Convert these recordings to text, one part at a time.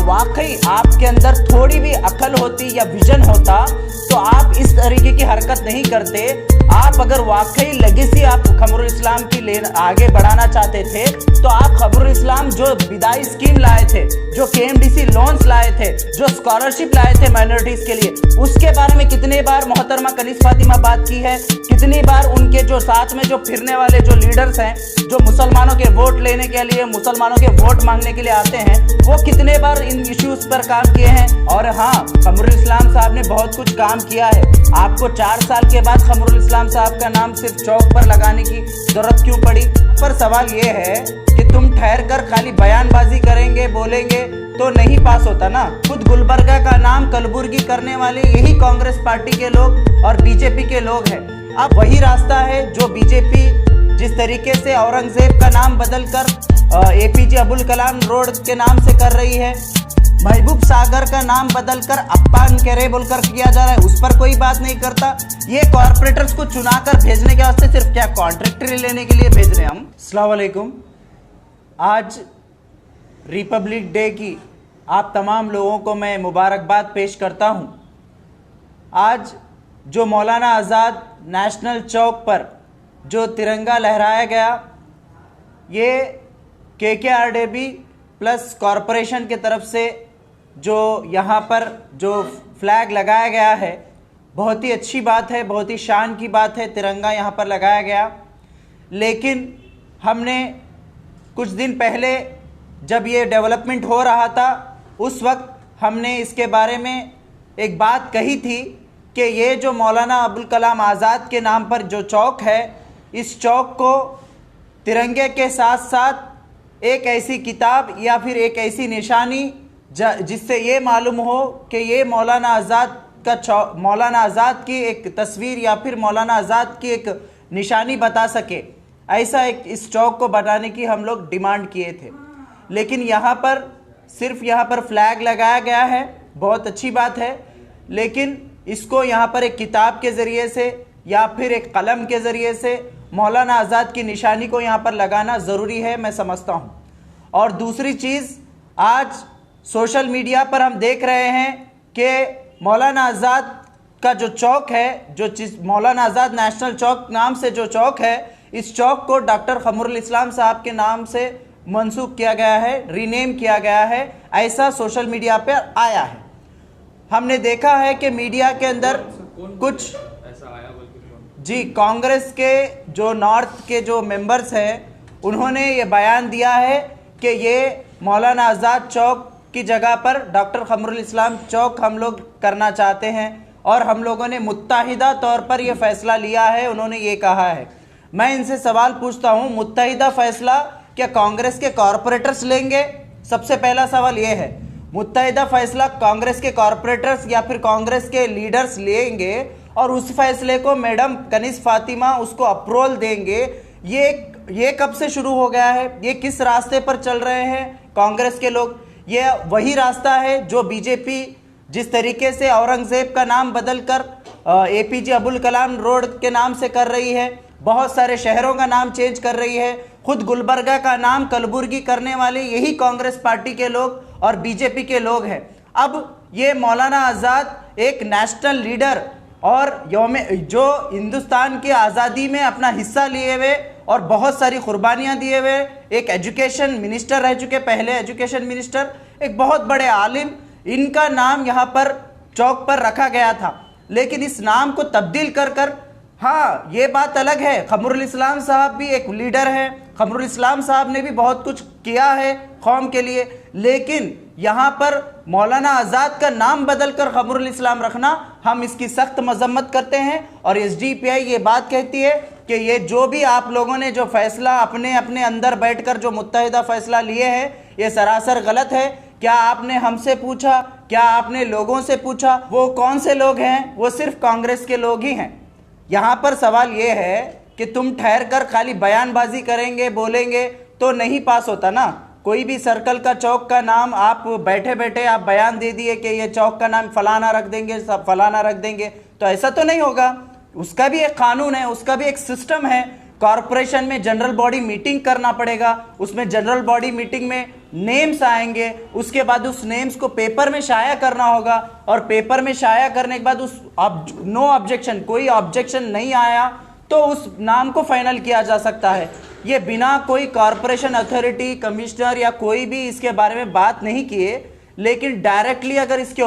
वाकई आपके अंदर थोड़ी भी अकल होती या विजन होता तो आप इस तरीके की हरकत नहीं करते। आप अगर वाकई लेगेसी आप खमरुल इस्लाम की आगे बढ़ाना चाहते थे तो आप खमरुल इस्लाम जो विदाई स्कीम लाए थे, जो केएमडीसी लोन्स लाए थे, जो स्कॉलरशिप लाए थे माइनॉरिटीज के लिए, उसके बारे में कितने बार मोहतरमा कनीज़ फातिमा बात की है। कितनी बार उनके जो साथ में जो फिरने वाले जो लीडर्स हैं, जो मुसलमानों के वोट लेने के लिए, मुसलमानों के वोट मांगने के लिए आते हैं, वो कितने बार इन इश्यूज पर काम किए हैं। और हाँ, खमरुल इस्लाम साहब ने बहुत कुछ काम किया है। आपको 4 साल के बाद खमरुल इस्लाम साहब का नाम सिर्फ चौक पर लगाने की जरूरत क्यों पड़ी। पर सवाल ये है कि तुम ठहर कर खाली बयानबाजी करेंगे, बोलेंगे तो नहीं पास होता ना। खुद गुलबर्गा का नाम कलबुर्गी करने वाले यही कांग्रेस पार्टी के लोग और बीजेपी के लोग हैं। अब वही रास्ता है जो बीजेपी जिस तरीके से औरंगजेब का नाम बदलकर एपीजे अब्दुल कलाम रोड के नाम से कर रही है, महबूब सागर का नाम बदलकर अप्पान केरे बोलकर किया जा रहा है, उस पर कोई बात नहीं करता। ये कॉर्पोरेटर्स को चुनाकर भेजने के वास्ते सिर्फ क्या कॉन्ट्रैक्टर लेने के लिए भेज रहे हैं हम। अस्सलाम वालेकुम। आज रिपब्लिक डे की आप तमाम लोगों को मैं मुबारकबाद पेश करता हूँ। आज जो मौलाना आज़ाद नेशनल चौक पर जो तिरंगा लहराया गया, ये KKRDB प्लस कॉरपोरेशन के तरफ से जो यहाँ पर जो फ्लैग लगाया गया है, बहुत ही अच्छी बात है, बहुत ही शान की बात है। तिरंगा यहाँ पर लगाया गया, लेकिन हमने कुछ दिन पहले जब ये डेवलपमेंट हो रहा था, उस वक्त हमने इसके बारे में एक बात कही थी कि ये जो मौलाना अबुल कलाम आज़ाद के नाम पर जो चौक है, इस चौक को तिरंगे के साथ साथ एक ऐसी किताब या फिर एक ऐसी निशानी जिससे ये मालूम हो कि ये मौलाना आज़ाद की एक तस्वीर या फिर मौलाना आज़ाद की एक निशानी बता सके, ऐसा एक इस चौक को बनाने की हम लोग डिमांड किए थे। लेकिन यहाँ पर सिर्फ यहाँ पर फ्लैग लगाया गया है, बहुत अच्छी बात है, लेकिन इसको यहाँ पर एक किताब के ज़रिए से या फिर एक कलम के ज़रिए से मौलाना आज़ाद की निशानी को यहाँ पर लगाना ज़रूरी है, मैं समझता हूँ। और दूसरी चीज़, आज सोशल मीडिया पर हम देख रहे हैं कि मौलाना आज़ाद का जो चौक है, जो चीज़ मौलाना आज़ाद नेशनल चौक नाम से जो चौक है, इस चौक को डॉक्टर खमरुल इस्लाम साहब के नाम से मंसूब किया गया है, रीनेम किया गया है, ऐसा सोशल मीडिया पर आया है। हमने देखा है कि मीडिया के अंदर कुछ जी कांग्रेस के जो नॉर्थ के जो मेंबर्स हैं, उन्होंने ये बयान दिया है कि ये मौलाना आज़ाद चौक की जगह पर डॉक्टर खमरुल इस्लाम चौक हम लोग करना चाहते हैं और हम लोगों ने मुत्तहिदा तौर पर यह फ़ैसला लिया है, उन्होंने ये कहा है। मैं इनसे सवाल पूछता हूँ, मुत्तहिदा फ़ैसला क्या कांग्रेस के कॉरपोरेटर्स लेंगे? सबसे पहला सवाल ये है, मुत्तहिदा फ़ैसला कांग्रेस के कॉरपोरेटर्स या फिर कांग्रेस के लीडर्स लेंगे और उस फैसले को मैडम कनीज़ फातिमा उसको अप्रूवल देंगे? ये कब से शुरू हो गया है? ये किस रास्ते पर चल रहे हैं कांग्रेस के लोग? ये वही रास्ता है जो बीजेपी जिस तरीके से औरंगजेब का नाम बदलकर एपीजे अब्दुल कलाम रोड के नाम से कर रही है, बहुत सारे शहरों का नाम चेंज कर रही है, खुद गुलबर्गा का नाम कलबुर्गी करने वाले यही कांग्रेस पार्टी के लोग और बीजेपी के लोग हैं। अब ये मौलाना आज़ाद एक नेशनल लीडर और जो हिंदुस्तान की आज़ादी में अपना हिस्सा लिए हुए और बहुत सारी कुर्बानियाँ दिए हुए एक एजुकेशन मिनिस्टर रह चुके, पहले एजुकेशन मिनिस्टर, एक बहुत बड़े आलिम, इनका नाम यहाँ पर चौक पर रखा गया था। लेकिन इस नाम को तब्दील कर हाँ, ये बात अलग है, खमरुल इस्लाम साहब भी एक लीडर हैं, खमरुल इस्लाम साहब ने भी बहुत कुछ किया है कौम के लिए, लेकिन यहाँ पर मौलाना आज़ाद का नाम बदलकर खमरुल इस्लाम रखना, हम इसकी सख्त मजम्मत करते हैं। और SDPI ये बात कहती है कि ये जो भी आप लोगों ने जो फैसला अपने अपने अंदर बैठकर जो मुत्तहिदा फैसला लिए हैं, ये सरासर गलत है। क्या आपने हमसे पूछा? क्या आपने लोगों से पूछा? वो कौन से लोग हैं? वो सिर्फ कांग्रेस के लोग ही हैं। यहाँ पर सवाल ये है कि तुम ठहर कर खाली बयानबाजी करेंगे, बोलेंगे तो नहीं पास होता ना। कोई भी सर्कल का चौक का नाम आप बैठे बैठे आप बयान दे दिए कि ये चौक का नाम फलाना रख देंगे, सब फलाना रख देंगे, तो ऐसा तो नहीं होगा। उसका भी एक कानून है, उसका भी एक सिस्टम है। कॉरपोरेशन में जनरल बॉडी मीटिंग करना पड़ेगा, उसमें जनरल बॉडी मीटिंग में नेम्स आएंगे, उसके बाद उस नेम्स को पेपर में शाया करना होगा, और पेपर में शाया करने के बाद उस नो ऑब्जेक्शन, कोई ऑब्जेक्शन नहीं आया तो उस नाम को फाइनल किया जा सकता है। ये बिना कोई कॉरपोरेशन अथॉरिटी, कमिश्नर या कोई भी इसके बारे में बात नहीं किए, लेकिन डायरेक्टली अगर इसके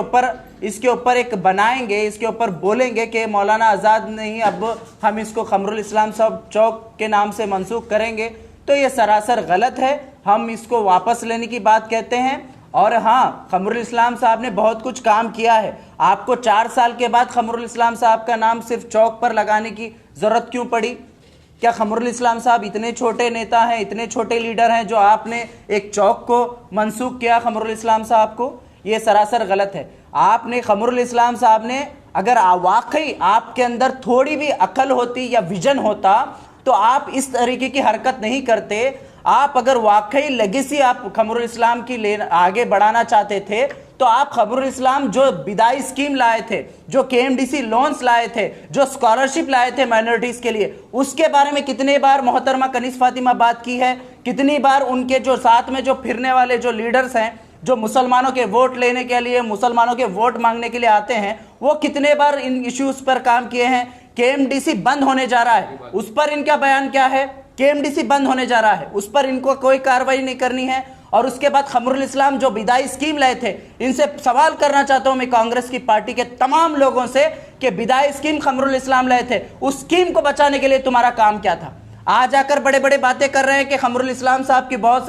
ऊपर एक बनाएंगे, इसके ऊपर बोलेंगे कि मौलाना आज़ाद नहीं, अब हम इसको खमरुल इस्लाम साहब चौक के नाम से मंसूख करेंगे, तो ये सरासर गलत है। हम इसको वापस लेने की बात कहते हैं। और हाँ, खमरुल इस्लाम साहब ने बहुत कुछ काम किया है। आपको 4 साल के बाद खमरुल इस्लाम साहब का नाम सिर्फ चौक पर लगाने की ज़रूरत क्यों पड़ी? क्या खमरुल इस्लाम साहब इतने छोटे नेता हैं, इतने छोटे लीडर हैं जो आपने एक चौक को मंसूख किया खमरुल इस्लाम साहब को? ये सरासर गलत है। आपने खमरुल इस्लाम साहब ने, अगर वाकई आपके अंदर थोड़ी भी अकल होती या विजन होता तो आप इस तरीके की हरकत नहीं करते। आप अगर वाकई लेगेसी आप खमरुल इस्लाम की आगे बढ़ाना चाहते थे तो आप खमरुल इस्लाम जो विदाई स्कीम लाए थे, जो केएमडीसी लोन्स लाए थे, जो स्कॉलरशिप लाए थे माइनॉरिटीज के लिए, उसके बारे में कितने बार मोहतरमा कनीज फातिमा बात की है? कितनी बार उनके जो साथ में जो फिरने वाले जो लीडर्स हैं, जो मुसलमानों के वोट लेने के लिए, मुसलमानों के वोट मांगने के लिए आते हैं, वो कितने बार इन इश्यूज पर काम किए हैं? केएमडीसी बंद होने जा रहा है, उस पर इनका बयान क्या है? केएमडीसी बंद होने जा रहा है, उस पर इनको कोई कार्रवाई नहीं करनी है। और उसके बाद खमरुल इस्लाम जो विदाई स्कीम लाए थे, इनसे सवाल करना चाहता हूं मैं कांग्रेस की पार्टी के तमाम लोगों से कि विदाई स्कीम खमरुल इस्लाम लाए थे, उस स्कीम को बचाने के लिए तुम्हारा काम क्या था? आज आकर बड़े बड़े बातें कर रहे हैं कि खमरुल इस्लाम साहब की बहुत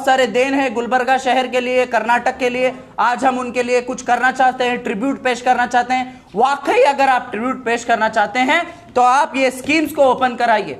सारे देन है गुलबर्गा शहर के लिए, कर्नाटक के लिए। आज हम उनके लिए कुछ करना चाहते हैं, ट्रिब्यूट पेश करना चाहते हैं। वाकई अगर आप ट्रिब्यूट पेश करना चाहते हैं तो आप ये स्कीम्स को ओपन कराइए।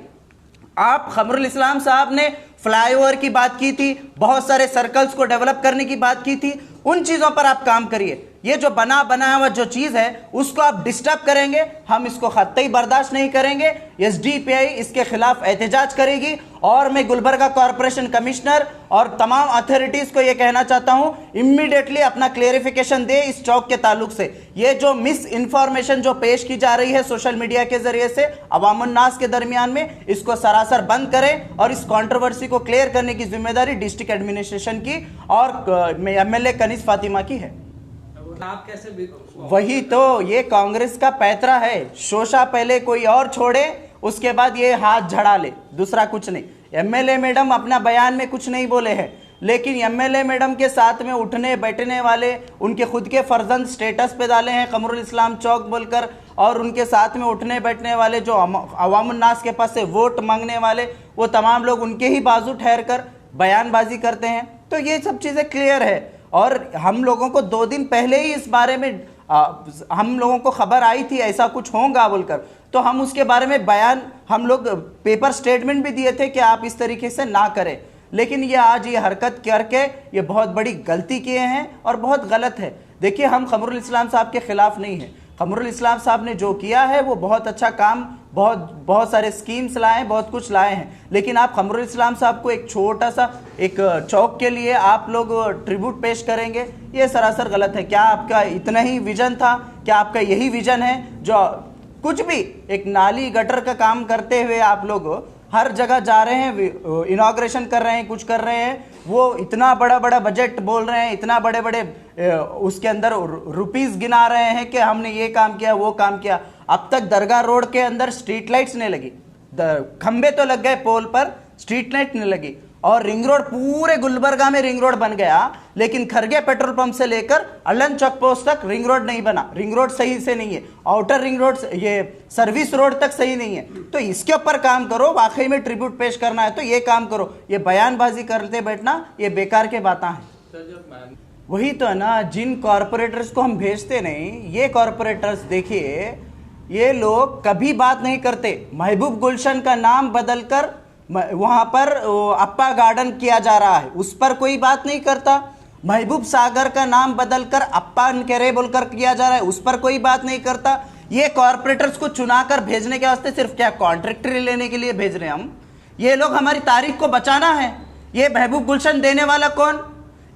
आप खमरुल इस्लाम साहब ने फ्लाईओवर की बात की थी, बहुत सारे सर्कल्स को डेवलप करने की बात की थी, उन चीजों पर आप काम करिए। ये जो बनाया हुआ जो चीज है उसको आप डिस्टर्ब करेंगे, हम इसको कतई बर्दाश्त नहीं करेंगे। एसडीपीआई इसके खिलाफ एहतजाज करेगी। और मैं गुलबर्गा कॉरपोरेशन कमिश्नर और तमाम अथॉरिटीज को यह कहना चाहता हूं, इमीडिएटली अपना क्लेरिफिकेशन दे इस चौक के ताल्लुक से। ये जो मिस इंफॉर्मेशन जो पेश की जा रही है सोशल मीडिया के जरिए से अवामुन्नास के दरमियान में, इसको सरासर बंद करें और इस कंट्रोवर्सी को क्लियर करने की जिम्मेदारी डिस्ट्रिक्ट एडमिनिस्ट्रेशन की और एमएलए कनीज फातिमा की है। आप कैसे वही तो, ये कांग्रेस का पैतरा है, शोषा पहले कोई और छोड़े, उसके बाद ये हाथ झड़ा ले, दूसरा कुछ नहीं। एमएलए मैडम अपना बयान में कुछ नहीं बोले हैं, लेकिन एमएलए मैडम के साथ में उठने बैठने वाले, उनके खुद के फर्जंद स्टेटस पे डाले हैं खमरुल इस्लाम चौक बोलकर, और उनके साथ में उठने बैठने वाले जो अवामुन्नास के पास से वोट मांगने वाले, वो तमाम लोग उनके ही बाजू ठहर कर बयानबाजी करते हैं। तो ये सब चीज़ें क्लियर है। और हम लोगों को 2 दिन पहले ही इस बारे में हम लोगों को खबर आई थी ऐसा कुछ होगा बोलकर, तो हम उसके बारे में बयान, हम लोग पेपर स्टेटमेंट भी दिए थे कि आप इस तरीके से ना करें। लेकिन ये आज ये हरकत करके ये बहुत बड़ी गलती किए हैं और बहुत गलत है। देखिए, हम खमरुल इस्लाम साहब के खिलाफ नहीं है। खमरुल इस्लाम साहब ने जो किया है वो बहुत अच्छा काम, बहुत सारे स्कीम्स लाए हैं, बहुत कुछ लाए हैं। लेकिन आप खमरुल इस्लाम साहब को एक छोटा सा एक चौक के लिए आप लोग ट्रिब्यूट पेश करेंगे, ये सरासर गलत है। क्या आपका इतना ही विजन था? क्या आपका यही विजन है जो कुछ भी एक नाली गटर का काम करते हुए आप लोग हर जगह जा रहे हैं, इनॉग्रेशन कर रहे हैं, कुछ कर रहे हैं, वो इतना बड़ा बड़ा बजट बोल रहे हैं, इतना बड़े बड़े उसके अंदर रुपीस गिना रहे हैं कि हमने ये काम किया, वो काम किया। अब तक दरगाह रोड के अंदर स्ट्रीट लाइट्स नहीं लगी, खंबे तो लग गए पोल पर, स्ट्रीट लाइट नहीं लगी। और रिंग रोड, पूरे गुलबर्गा में रिंग रोड बन गया, लेकिन खरगे पेट्रोल पंप से लेकर अलन चौक पोस्ट तक रिंग रोड नहीं बना। रिंग रोड सही से नहीं है, आउटर रिंग रोड, ये सर्विस रोड तक सही नहीं है। तो इसके ऊपर काम करो, वाकई में ट्रिब्यूट पेश करना है तो ये काम करो। ये बयानबाजी करते बैठना ये बेकार के बातें हैं। वही तो है ना, जिन कॉरपोरेटर्स को हम भेजते नहीं, ये कॉरपोरेटर्स देखिए, ये लोग कभी बात नहीं करते। महबूब गुलशन का नाम बदलकर वहां पर अप्पा गार्डन किया जा रहा है, उस पर कोई बात नहीं करता। महबूब सागर का नाम बदलकर अप्पा अनकेरे बोलकर किया जा रहा है, उस पर कोई बात नहीं करता। ये कॉरपोरेटर्स को चुनाकर भेजने के वास्ते सिर्फ क्या कॉन्ट्रैक्टर लेने के लिए भेज रहे हैं हम? ये लोग हमारी तारीख को बचाना है। ये महबूब गुलशन देने वाला कौन?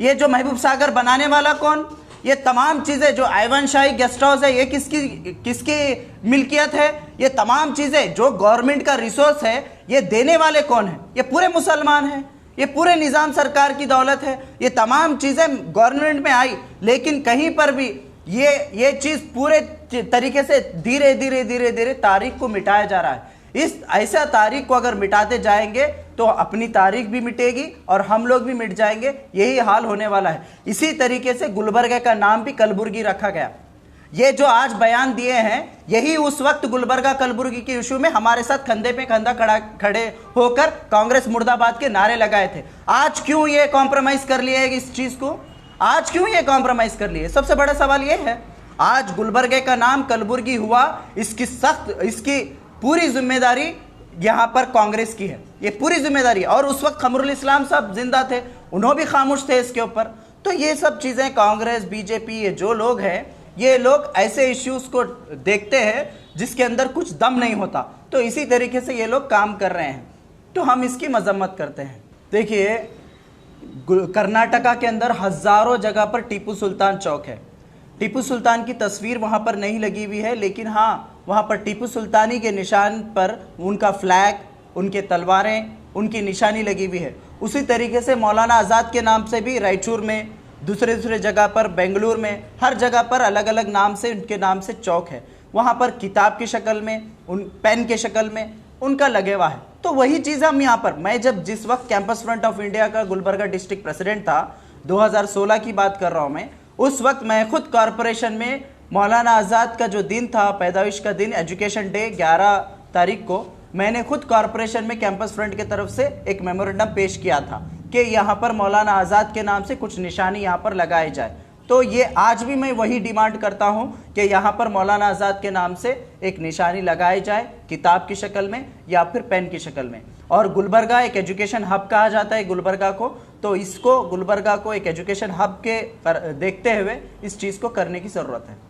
ये जो महबूब सागर बनाने वाला कौन? ये तमाम चीज़ें जो आइवन शाही गेस्ट हाउस है, ये किसकी मिल्कियत है? ये तमाम चीज़ें जो गवर्नमेंट का रिसोर्स है, ये देने वाले कौन है? ये पूरे मुसलमान हैं। ये पूरे निज़ाम सरकार की दौलत है, ये तमाम चीज़ें गवर्नमेंट में आई, लेकिन कहीं पर भी ये चीज़ पूरे तरीके से धीरे धीरे धीरे धीरे तारीख को मिटाया जा रहा है। इस ऐसा तारीख को अगर मिटाते जाएंगे तो अपनी तारीख भी मिटेगी और हम लोग भी मिट जाएंगे, यही हाल होने वाला है। इसी तरीके से गुलबर्गा का नाम भी कलबुर्गी रखा गया। ये जो आज बयान दिए हैं, यही उस वक्त गुलबर्गा कलबुर्गी के इशू में हमारे साथ कंधे पे कंधा खड़े होकर कांग्रेस मुर्दाबाद के नारे लगाए थे। आज क्यों ये कॉम्प्रोमाइज कर लिए इस चीज को? आज क्यों ये कॉम्प्रोमाइज कर लिए? सबसे बड़ा सवाल ये है। आज गुलबर्गे का नाम कलबुर्गी हुआ, इसकी पूरी जिम्मेदारी यहां पर कांग्रेस की है, ये पूरी जिम्मेदारी। और उस वक्त खमरुल इस्लाम साहब जिंदा थे, उन्होंने भी खामोश थे इसके ऊपर। तो ये सब चीजें कांग्रेस, बीजेपी, ये जो लोग हैं, ये लोग ऐसे इश्यूज को देखते हैं जिसके अंदर कुछ दम नहीं होता, तो इसी तरीके से ये लोग काम कर रहे हैं, तो हम इसकी मजम्मत करते हैं। देखिए, कर्नाटका के अंदर हजारों जगह पर टीपू सुल्तान चौक है। टीपू सुल्तान की तस्वीर वहां पर नहीं लगी हुई है, लेकिन हाँ, वहां पर टीपू सुल्तानी के निशान पर उनका फ्लैग, उनके तलवारें, उनकी निशानी लगी हुई है। उसी तरीके से मौलाना आज़ाद के नाम से भी रायचूर में, दूसरे जगह पर, बेंगलुरु में, हर जगह पर अलग अलग नाम से, उनके नाम से चौक है। वहाँ पर किताब की शक्ल में, पेन के शक्ल में उनका लगे हुआ है। तो वही चीज़ हम यहाँ पर, मैं जिस वक्त कैंपस फ्रंट ऑफ इंडिया का गुलबर्गा डिस्ट्रिक्ट प्रेसिडेंट था, 2016 की बात कर रहा हूँ मैं, उस वक्त मैं खुद कॉरपोरेशन में मौलाना आज़ाद का जो दिन था, पैदाइश का दिन, एजुकेशन डे 11 तारीख को, मैंने खुद कॉरपोरेशन में कैंपस फ्रंट की तरफ से एक मेमोरेंडम पेश किया था कि यहाँ पर मौलाना आज़ाद के नाम से कुछ निशानी यहाँ पर लगाई जाए। तो ये आज भी मैं वही डिमांड करता हूँ कि यहाँ पर मौलाना आज़ाद के नाम से एक निशानी लगाई जाए, किताब की शक्ल में या फिर पेन की शक्ल में। और गुलबर्गा एक एजुकेशन हब कहा जाता है गुलबर्गा को, तो इसको, गुलबर्गा को एक एजुकेशन हब के देखते हुए इस चीज़ को करने की ज़रूरत है।